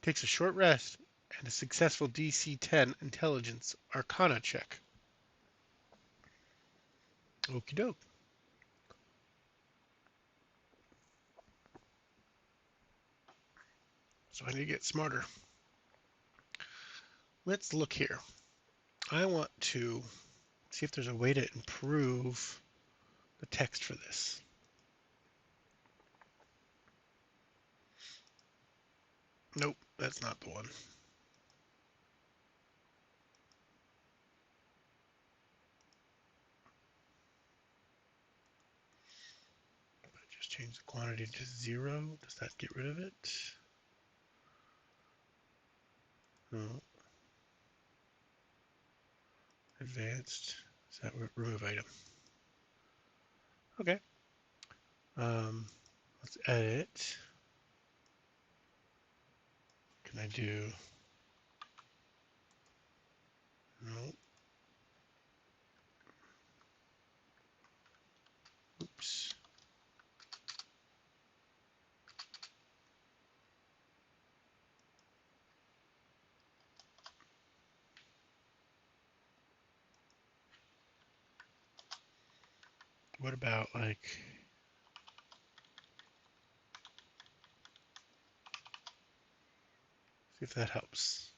Takes a short rest and a successful DC-10 intelligence arcana check. Okie doke. So I need to get smarter. Let's look here. I want to see if there's a way to improve the text for this. Nope, that's not the one. If I just change the quantity to 0, does that get rid of it? No. Advanced. Is that remove item? Okay. Let's edit. Can I do? No. Oops. What about like? See if that helps.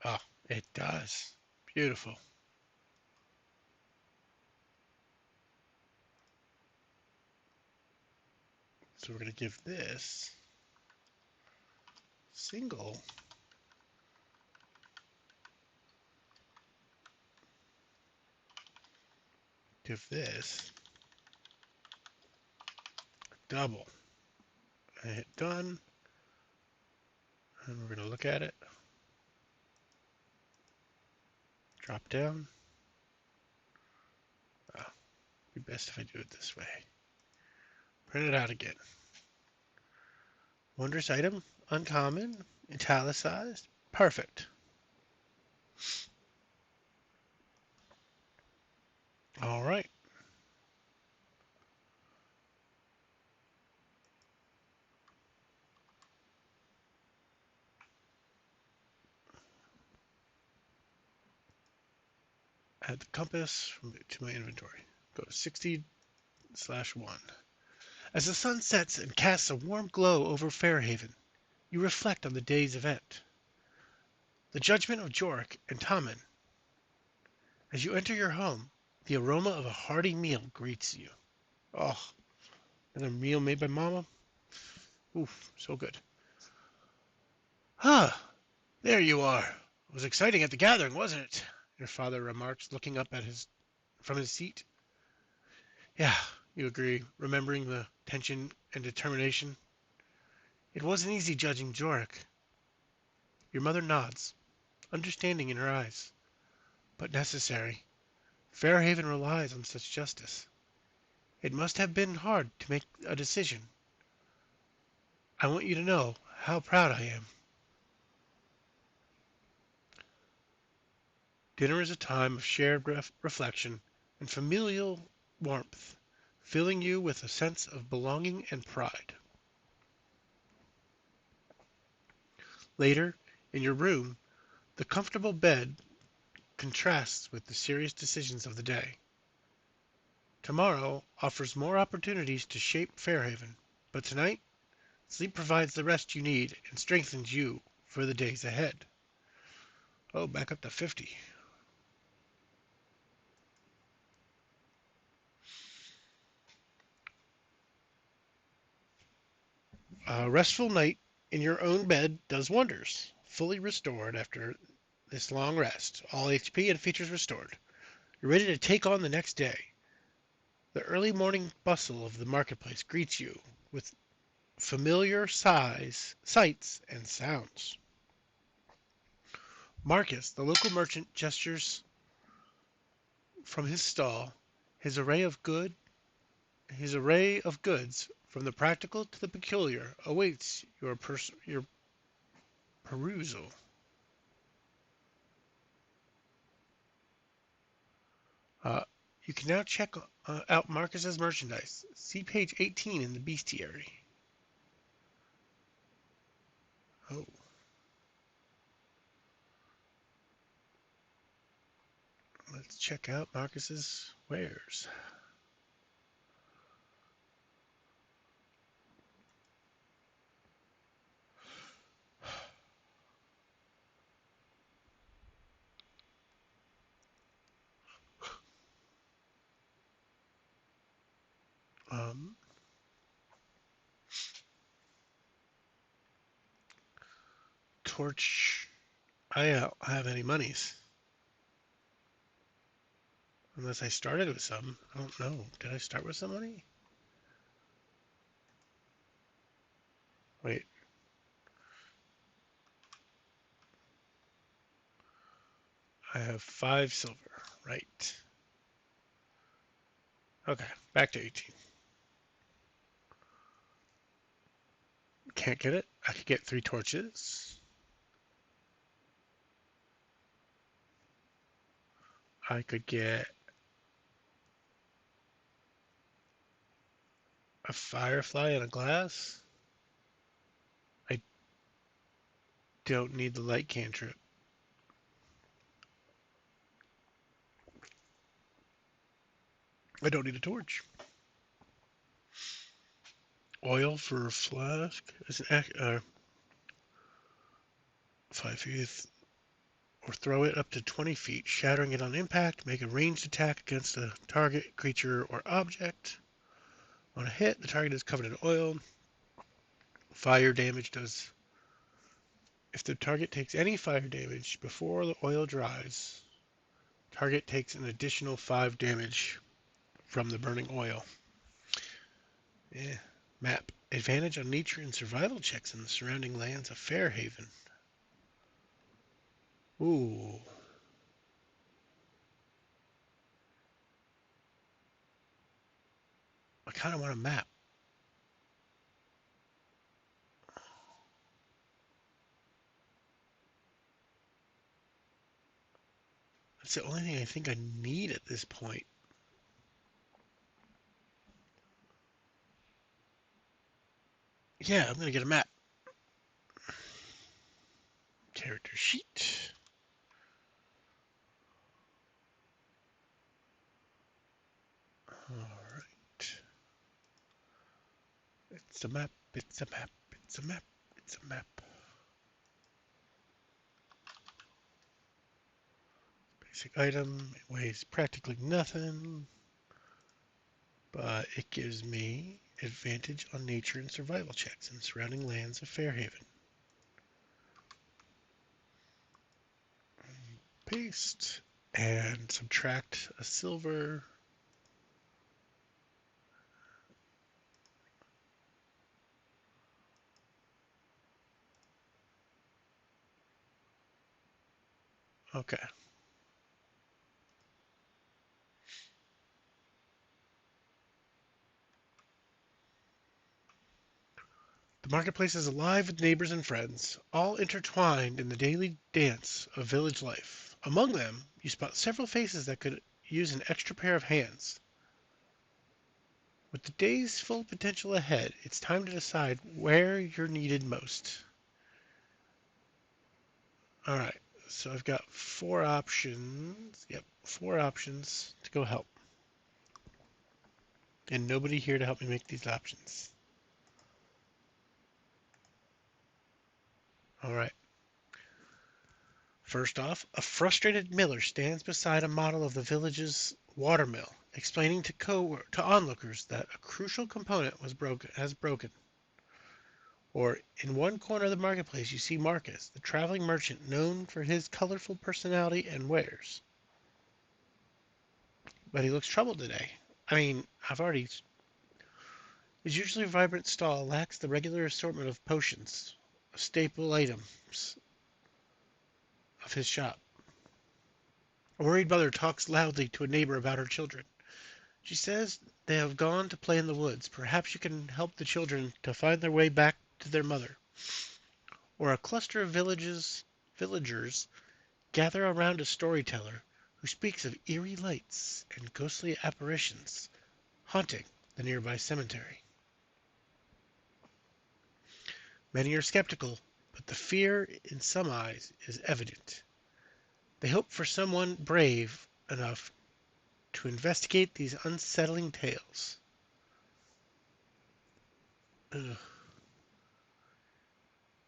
Oh, it does. Beautiful. So we're going to give this single give this double. I hit done, and we're going to look at it. Drop down. Oh, it'd be best if I do it this way. Print it out again. Wondrous item, uncommon, italicized, perfect. All right. Add the compass to my inventory. Go to 60/1. As the sun sets and casts a warm glow over Fairhaven, you reflect on the day's event. The judgment of Jorek and Tommen. As you enter your home, the aroma of a hearty meal greets you. Oh, another meal made by Mama? Oof, so good. Ah, there you are. It was exciting at the gathering, wasn't it? Your father remarks, looking up at from his seat. Yeah, you agree, remembering the tension and determination. It wasn't easy judging Jorek. Your mother nods, understanding in her eyes. But necessary. Fairhaven relies on such justice. It must have been hard to make a decision. I want you to know how proud I am. Dinner is a time of shared reflection and familial warmth, filling you with a sense of belonging and pride. Later, in your room, the comfortable bed contrasts with the serious decisions of the day. Tomorrow offers more opportunities to shape Fairhaven, but tonight, sleep provides the rest you need and strengthens you for the days ahead. Oh, back up to 50. A restful night in your own bed does wonders. Fully restored after this long rest, all HP and features restored. You're ready to take on the next day. The early morning bustle of the marketplace greets you with familiar sights, and sounds. Marcus, the local merchant, gestures from his stall. His array of good, his array of goods, from the practical to the peculiar, awaits your perusal. Uh, You can now check out Marcus's merchandise. See page 18 in the bestiary. Oh. Let's check out Marcus's wares. Um, Torch. I don't have any monies. Unless I started with some. I don't know. Did I start with some money? Wait. I have 5 silver. Right. Okay. Back to 18. Can't get it. I could get 3 torches. I could get a firefly and a glass. I don't need the light cantrip. I don't need a torch. Oil for a flask. Is an 5 feet. Or throw it up to 20 feet, shattering it on impact. Make a ranged attack against a target, creature, or object. On a hit, the target is covered in oil. Fire damage does. If the target takes any fire damage before the oil dries, target takes an additional 5 damage from the burning oil. Yeah. Map. Advantage on nature and survival checks in the surrounding lands of Fairhaven. Ooh. I kind of want a map. That's the only thing I think I need at this point. Yeah, I'm going to get a map. Character sheet. Alright. It's a map, it's a map, it's a map, it's a map. Basic item, it weighs practically nothing, but it gives me advantage on nature and survival checks in surrounding lands of Fairhaven. Paste and subtract a silver. Okay. The marketplace is alive with neighbors and friends, all intertwined in the daily dance of village life. Among them, you spot several faces that could use an extra pair of hands. With the day's full potential ahead, it's time to decide where you're needed most. All right, so I've got 4 options. Yep, 4 options to go help. And nobody here to help me make these options. All right. First off, a frustrated miller stands beside a model of the village's water mill, explaining to onlookers that a crucial component has broken. Or in one corner of the marketplace, you see Marcus, the traveling merchant known for his colorful personality and wares. But he looks troubled today. I mean, his usually vibrant stall lacks the regular assortment of potions, staple items of his shop. A worried mother talks loudly to a neighbor about her children. She says they have gone to play in the woods. Perhaps you can help the children to find their way back to their mother. Or a cluster of villagers gather around a storyteller who speaks of eerie lights and ghostly apparitions haunting the nearby cemetery. Many are skeptical, but the fear in some eyes is evident. They hope for someone brave enough to investigate these unsettling tales. Ugh.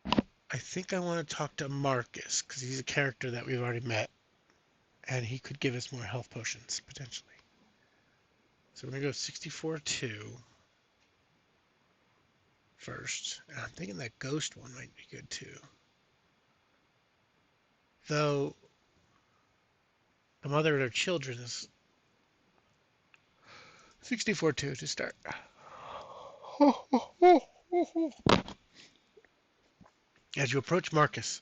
I think I want to talk to Marcus, because he's a character that we've already met, and he could give us more health potions, potentially. So we're going to go 64-2 first. And I'm thinking that ghost one might be good, too. Though, the mother of their children is 64-2 to start. As you approach Marcus,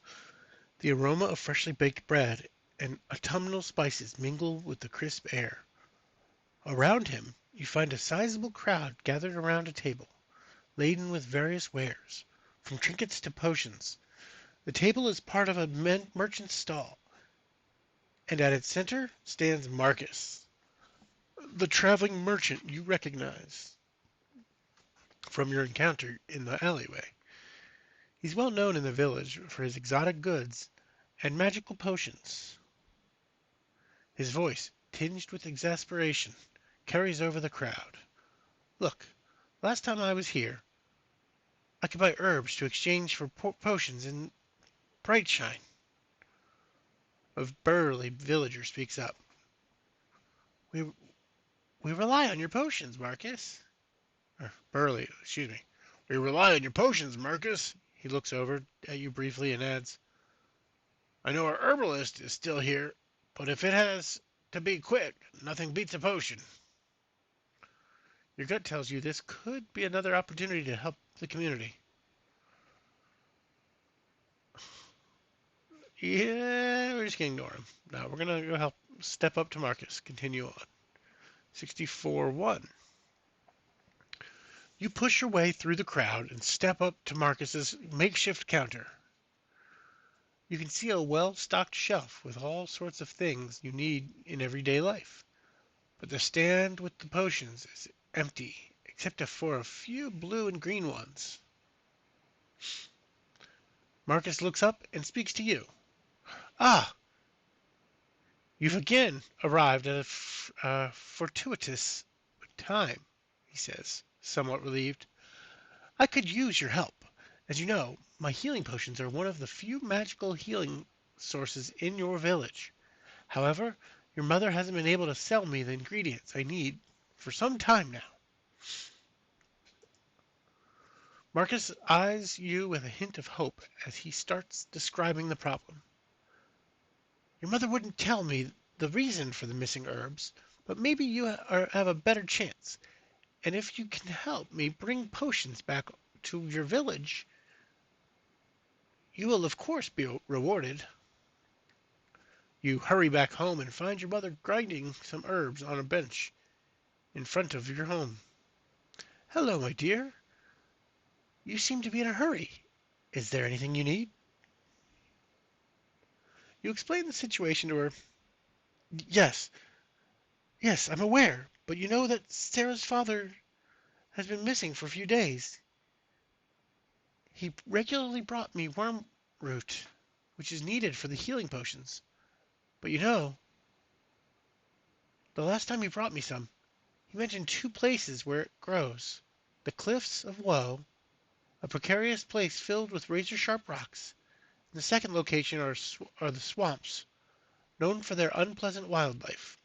the aroma of freshly baked bread and autumnal spices mingle with the crisp air. Around him, you find a sizable crowd gathered around a table, laden with various wares, from trinkets to potions. The table is part of a merchant's stall, and at its center stands Marcus, the traveling merchant you recognize from your encounter in the alleyway. He's well known in the village for his exotic goods and magical potions. His voice, tinged with exasperation, carries over the crowd. Look, last time I was here, I could buy herbs to exchange for potions in Brightshine. A burly villager speaks up. We we rely on your potions, Marcus. Burly, excuse me. We rely on your potions, Marcus. He looks over at you briefly and adds, I know our herbalist is still here, but if it has to be quick, nothing beats a potion. Your gut tells you this could be another opportunity to help the community. Yeah, we're just going to ignore him. Now we're going to go help step up to Marcus. Continue on. 64-1. You push your way through the crowd and step up to Marcus's makeshift counter. You can see a well-stocked shelf with all sorts of things you need in everyday life. But the stand with the potions is empty, except for a few blue and green ones. Marcus looks up and speaks to you. Ah, you've again arrived at a fortuitous time, he says, somewhat relieved. I could use your help. As you know, my healing potions are one of the few magical healing sources in your village. However, your mother hasn't been able to sell me the ingredients I need for some time now. Marcus eyes you with a hint of hope as he starts describing the problem. Your mother wouldn't tell me the reason for the missing herbs, but maybe you have a better chance. And if you can help me bring potions back to your village, you will of course be rewarded. You hurry back home and find your mother grinding some herbs on a bench in front of your home. Hello, my dear. You seem to be in a hurry. Is there anything you need? You explain the situation to her. Yes, yes, I'm aware, but you know that Sarah's father has been missing for a few days. He regularly brought me worm root, which is needed for the healing potions. But you know, the last time he brought me some, he mentioned two places where it grows. The Cliffs of Woe, a precarious place filled with razor-sharp rocks, and the second location are the swamps, known for their unpleasant wildlife.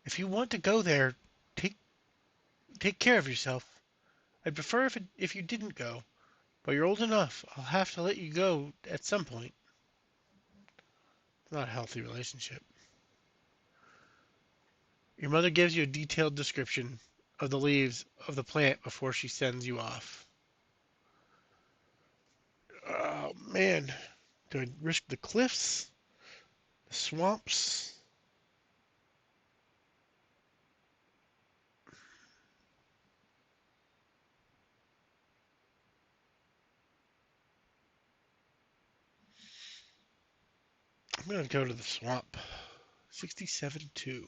If you want to go there, take take care of yourself. I'd prefer if you didn't go, but you're old enough. I'll have to let you go at some point. It's not a healthy relationship. Your mother gives you a detailed description of the leaves of the plant before she sends you off. Oh man, do I risk the cliffs, the swamps? I'm going to go to the swamp. 67-2.